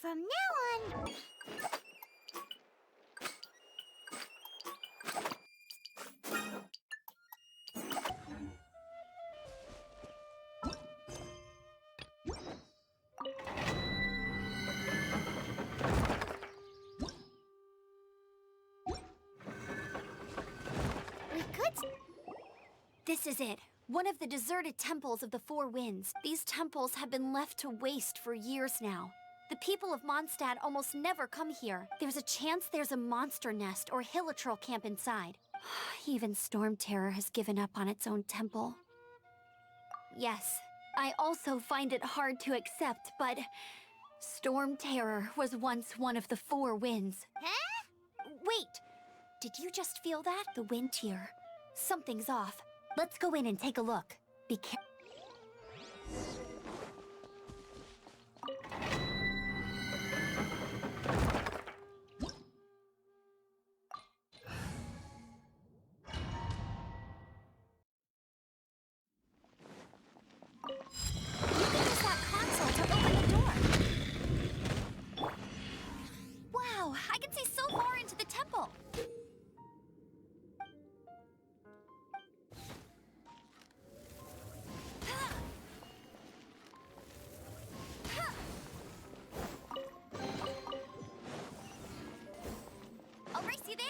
From now on... We could... This is it. One of the deserted temples of the Four Winds. These temples have been left to waste for years now. The people of Mondstadt almost never come here. There's a chance there's a monster nest or hilitrol camp inside. Even Storm Terror has given up on its own temple. Yes, I also find it hard to accept, but Storm Terror was once one of the Four Winds. Huh? Wait! Did you just feel that? The wind here. Something's off. Let's go in and take a look. Be careful. You can use that console to open the door. Wow, I can see so far into the temple. I'll race you there.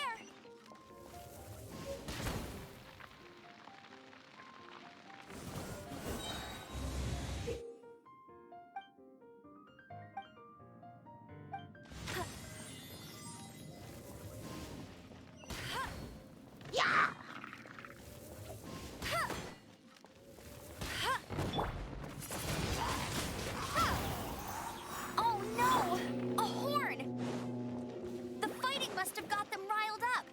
Oh no! A horn! The fighting must have got them riled up.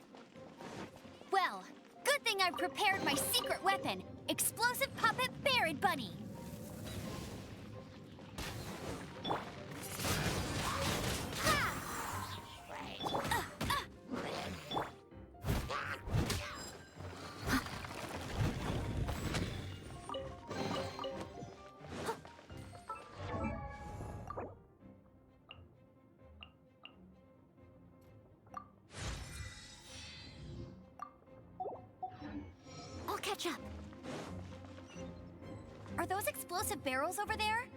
Well, good thing I prepared my secret weapon, explosive puppet Buried Bunny. I'll catch up. Are those explosive barrels over there?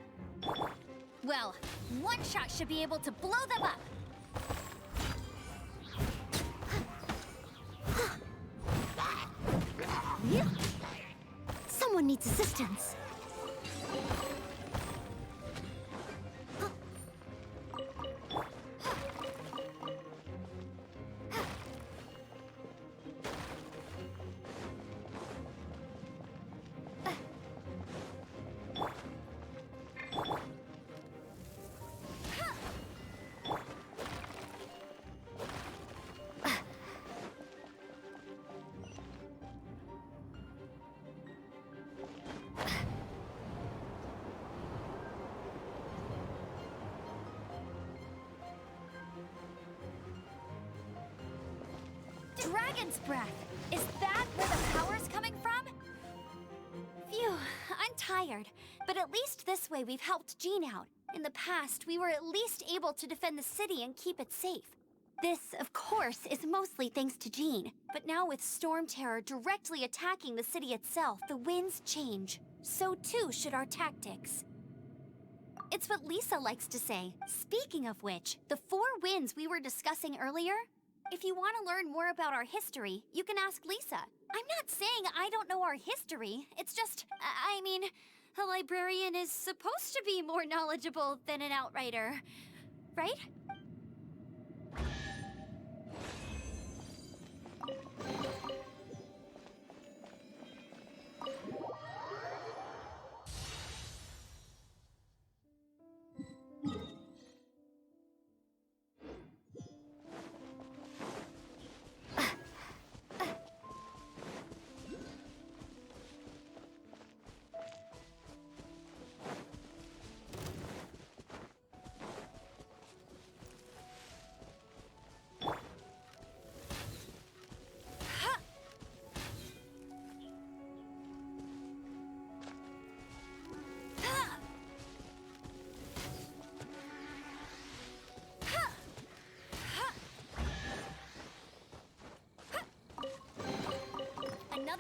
Well, one shot should be able to blow them up. Someone needs assistance. Dragon's breath! Is that where the power's coming from? Phew, I'm tired. But at least this way we've helped Jean out. In the past, we were at least able to defend the city and keep it safe. This, of course, is mostly thanks to Jean. But now with Storm Terror directly attacking the city itself, the winds change. So too should our tactics. It's what Lisa likes to say. Speaking of which, the Four Winds we were discussing earlier, if you want to learn more about our history, you can ask Lisa. I'm not saying I don't know our history. It's just, I mean, a librarian is supposed to be more knowledgeable than an outrider, right?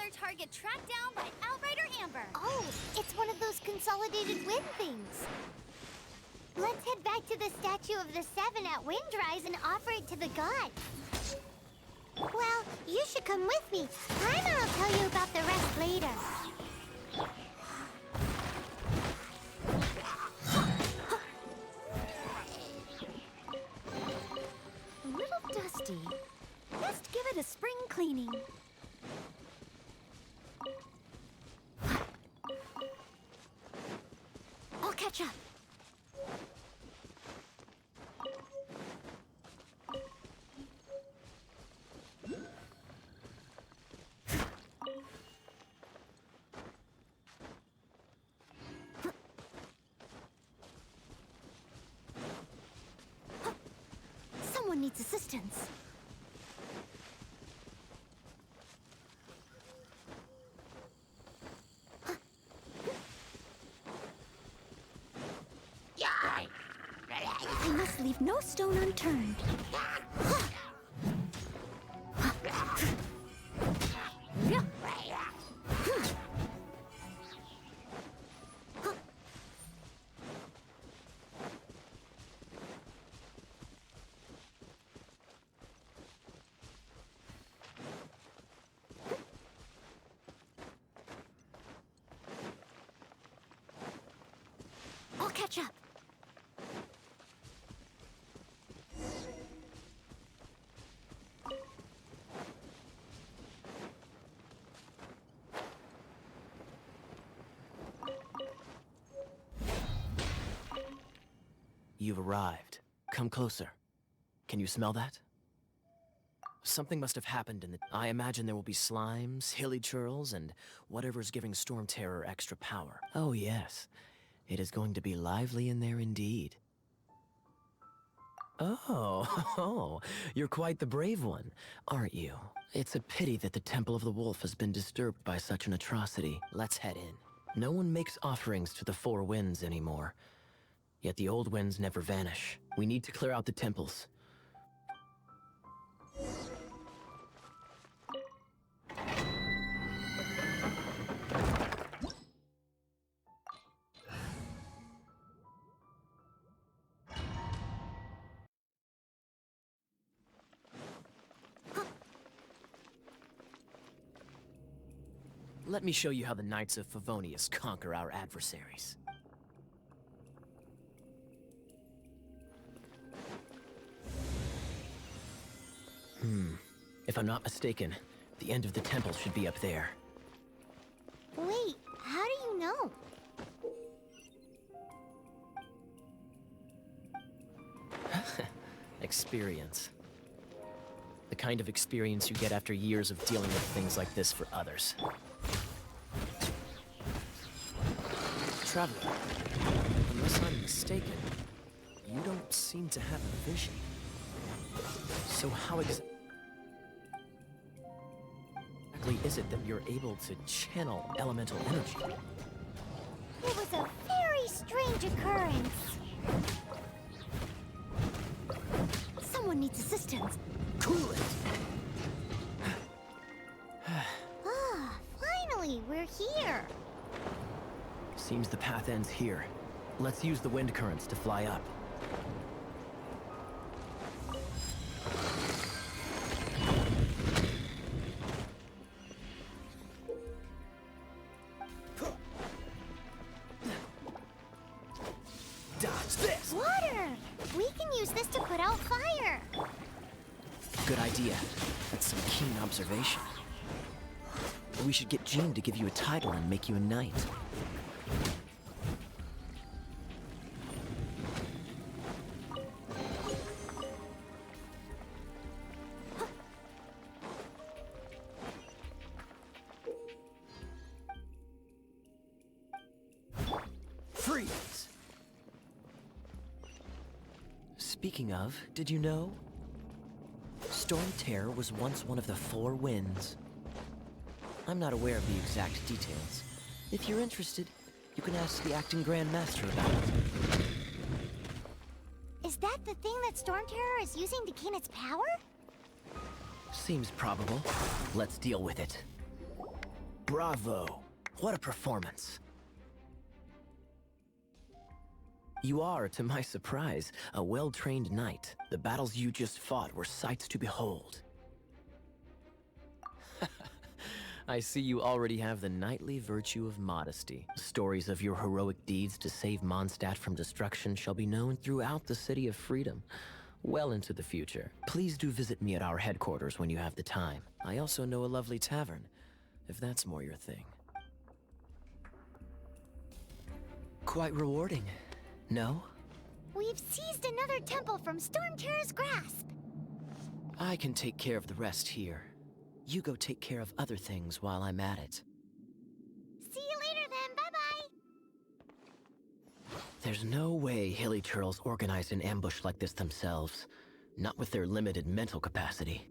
another target tracked down by Outrider Amber. Oh, it's one of those consolidated wind things. Let's head back to the statue of the Seven at Windrise and offer it to the gods. Well, you should come with me. Paimon will tell you about the rest later. A little dusty. Best give it a spring cleaning. I'll catch up. Someone needs assistance. I must leave no stone unturned. I'll catch up. You've arrived. Come closer. Can you smell that? Something must have happened in the... I imagine there will be slimes, hilly churls, and whatever's giving Storm Terror extra power. Oh yes. It is going to be lively in there indeed. Oh, you're quite the brave one, aren't you? It's a pity that the Temple of the Wolf has been disturbed by such an atrocity. Let's head in. No one makes offerings to the Four Winds anymore. Yet the old winds never vanish. We need to clear out the temples. Let me show you how the Knights of Favonius conquer our adversaries. If I'm not mistaken, the end of the temple should be up there. Wait, how do you know? Experience. The kind of experience you get after years of dealing with things like this for others. Traveler, unless I'm mistaken, you don't seem to have a vision. So how exactly is it that you're able to channel elemental energy? It was a very strange occurrence. Someone needs assistance. Cool it! Ah, finally, we're here. Seems the path ends here. Let's use the wind currents to fly up. Dodge this! Water! We can use this to put out fire. Good idea. That's some keen observation. We should get Jean to give you a title and make you a knight. Freeze! Speaking of, did you know? Storm Terror was once one of the Four Winds. I'm not aware of the exact details. If you're interested, you can ask the acting Grand Master about it. Is that the thing that Storm Terror is using to gain its power? Seems probable. Let's deal with it. Bravo! What a performance! You are, to my surprise, a well-trained knight. The battles you just fought were sights to behold. I see you already have the knightly virtue of modesty. Stories of your heroic deeds to save Mondstadt from destruction shall be known throughout the City of Freedom, well into the future. Please do visit me at our headquarters when you have the time. I also know a lovely tavern, if that's more your thing. Quite rewarding, no? We've seized another temple from Stormterror's grasp. I can take care of the rest here. You go take care of other things while I'm at it. See you later then, bye-bye! There's no way Hilly Turtles organized an ambush like this themselves. Not with their limited mental capacity.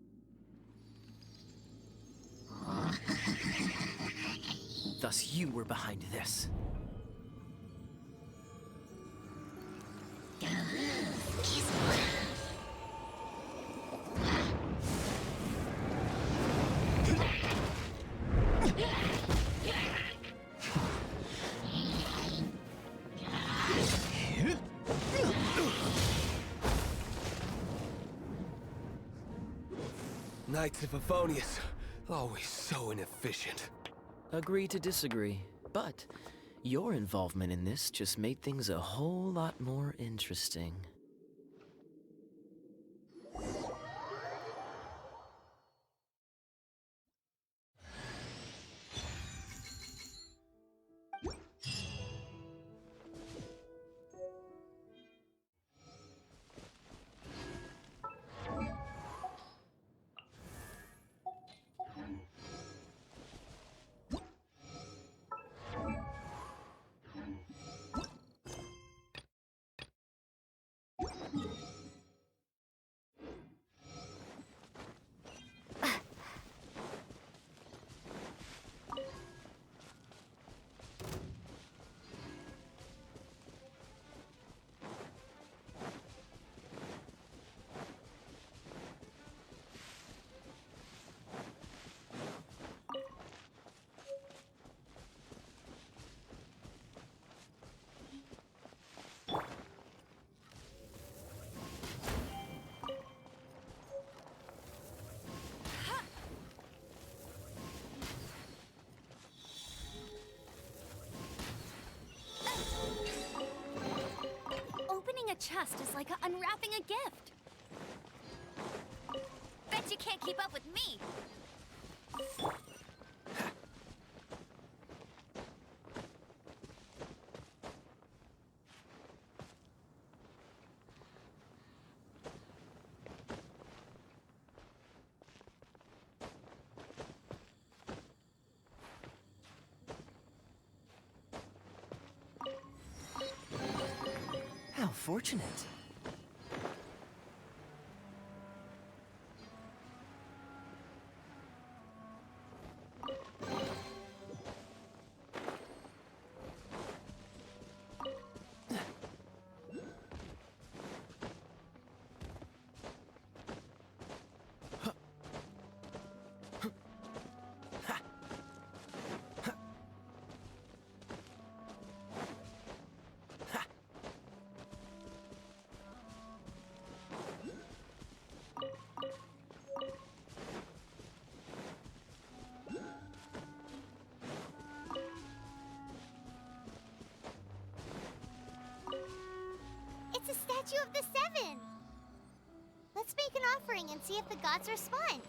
Thus you were behind this. Knights of Favonius, always so inefficient. Agree to disagree, but your involvement in this just made things a whole lot more interesting. Opening a chest is like unwrapping a gift. Bet you can't keep up with me. How fortunate. It's a statue of the Seven! Let's make an offering and see if the gods respond.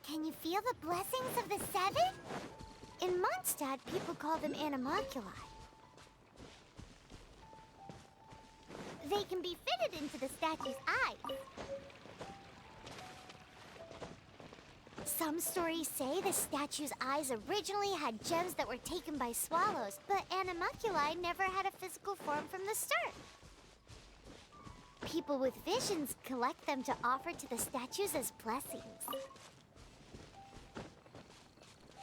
Can you feel the blessings of the Seven? In Mondstadt, people call them animalculi. They can be fitted into the statue's eyes. Some stories say the statue's eyes originally had gems that were taken by swallows, but animalculi never had a physical form from the start. People with visions collect them to offer to the statues as blessings.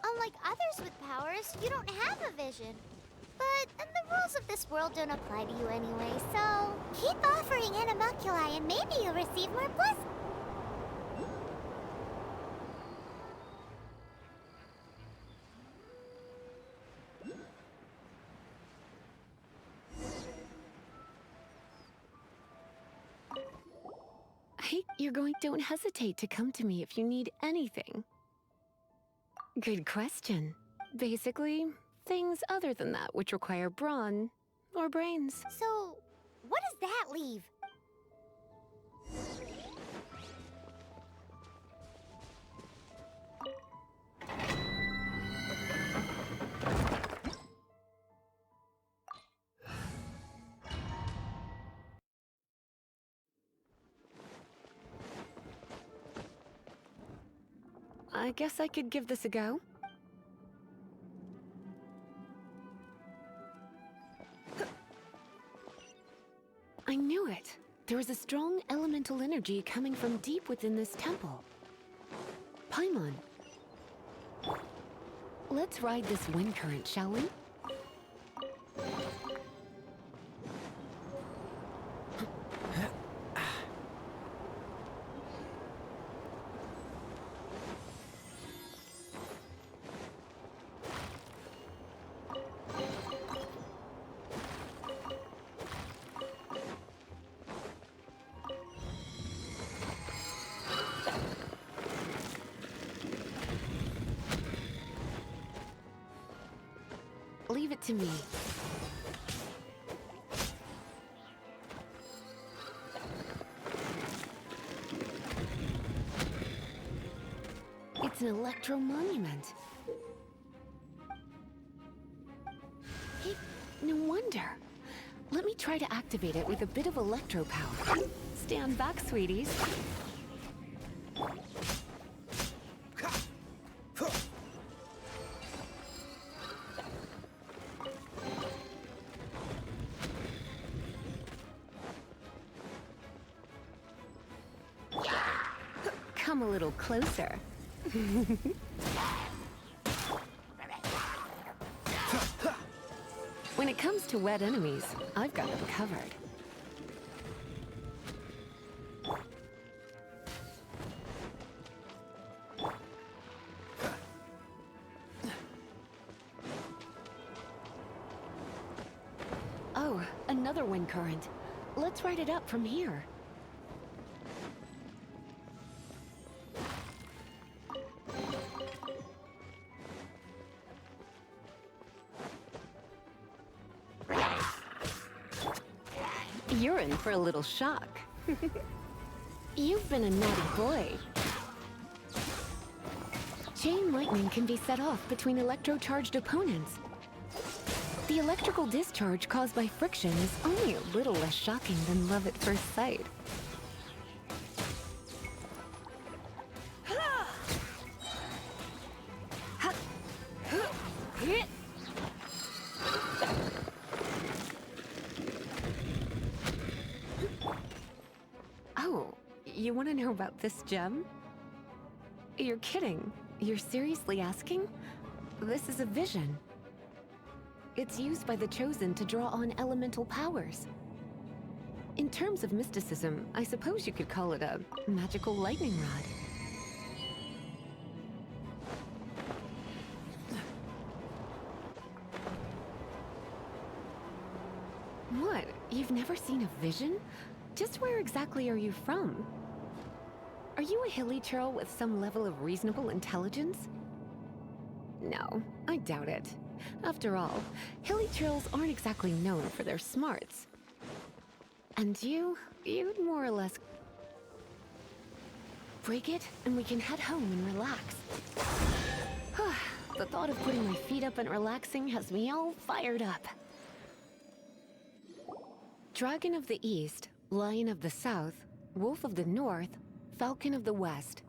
Unlike others with powers, you don't have a vision. But the rules of this world don't apply to you anyway, so keep offering animalculi and maybe you'll receive more blessings. Hey, don't hesitate to come to me if you need anything. Good question. Basically, things other than that which require brawn or brains. So, what does that leave? I guess I could give this a go. I knew it. There is a strong elemental energy coming from deep within this temple. Paimon, let's ride this wind current, shall we? Leave it to me. It's an electro monument. Hey, no wonder. Let me try to activate it with a bit of electro power. Stand back, sweeties. Come a little closer. When it comes to wet enemies, I've got them covered. Oh, another wind current. Let's ride it up from here. You're in for a little shock. You've been a naughty boy. Chain lightning can be set off between electro-charged opponents. The electrical discharge caused by friction is only a little less shocking than love at first sight. Oh, you want to know about this gem? You're kidding. You're seriously asking? This is a vision. It's used by the Chosen to draw on elemental powers. In terms of mysticism, I suppose you could call it a magical lightning rod. What? You've never seen a vision? Just where exactly are you from? Are you a hilly churl with some level of reasonable intelligence? No, I doubt it. After all, hilly churls aren't exactly known for their smarts. And you'd more or less break it, and we can head home and relax. The thought of putting my feet up and relaxing has me all fired up. Dragon of the East, Lion of the South, Wolf of the North, Falcon of the West.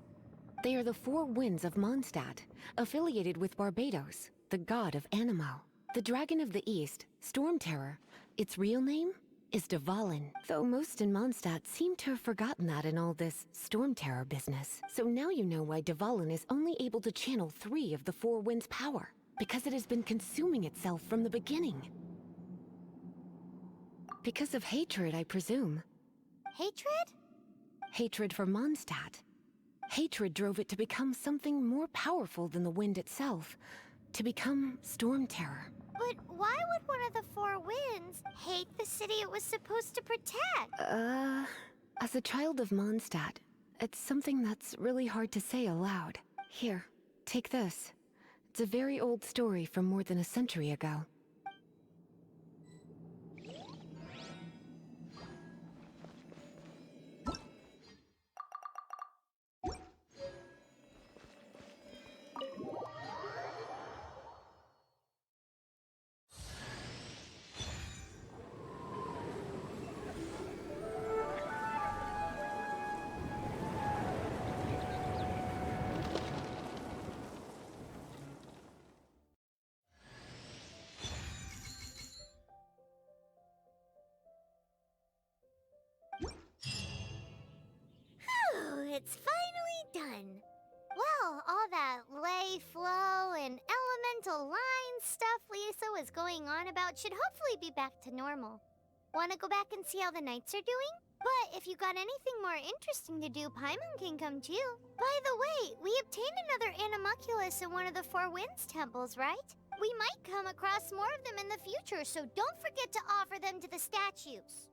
They are the four winds of Mondstadt, affiliated with Barbados, the god of Animo. The dragon of the east, Storm Terror, its real name is Dvalin, though most in Mondstadt seem to have forgotten that in all this Storm Terror business. So now you know why Dvalin is only able to channel 3 of the four winds' power, because it has been consuming itself from the beginning. Because of hatred, I presume. Hatred? Hatred for Mondstadt. Hatred drove it to become something more powerful than the wind itself, to become Storm Terror. But why would one of the four winds hate the city it was supposed to protect? As a child of Mondstadt, it's something that's really hard to say aloud. Here, take this. It's a very old story from more than a century ago. It's finally done. Well, all that lay, flow, and elemental line stuff Lisa was going on about should hopefully be back to normal. Want to go back and see how the knights are doing? But if you got anything more interesting to do, Paimon can come too. By the way, we obtained another Animalculus in one of the Four Winds temples, right? We might come across more of them in the future, so don't forget to offer them to the statues.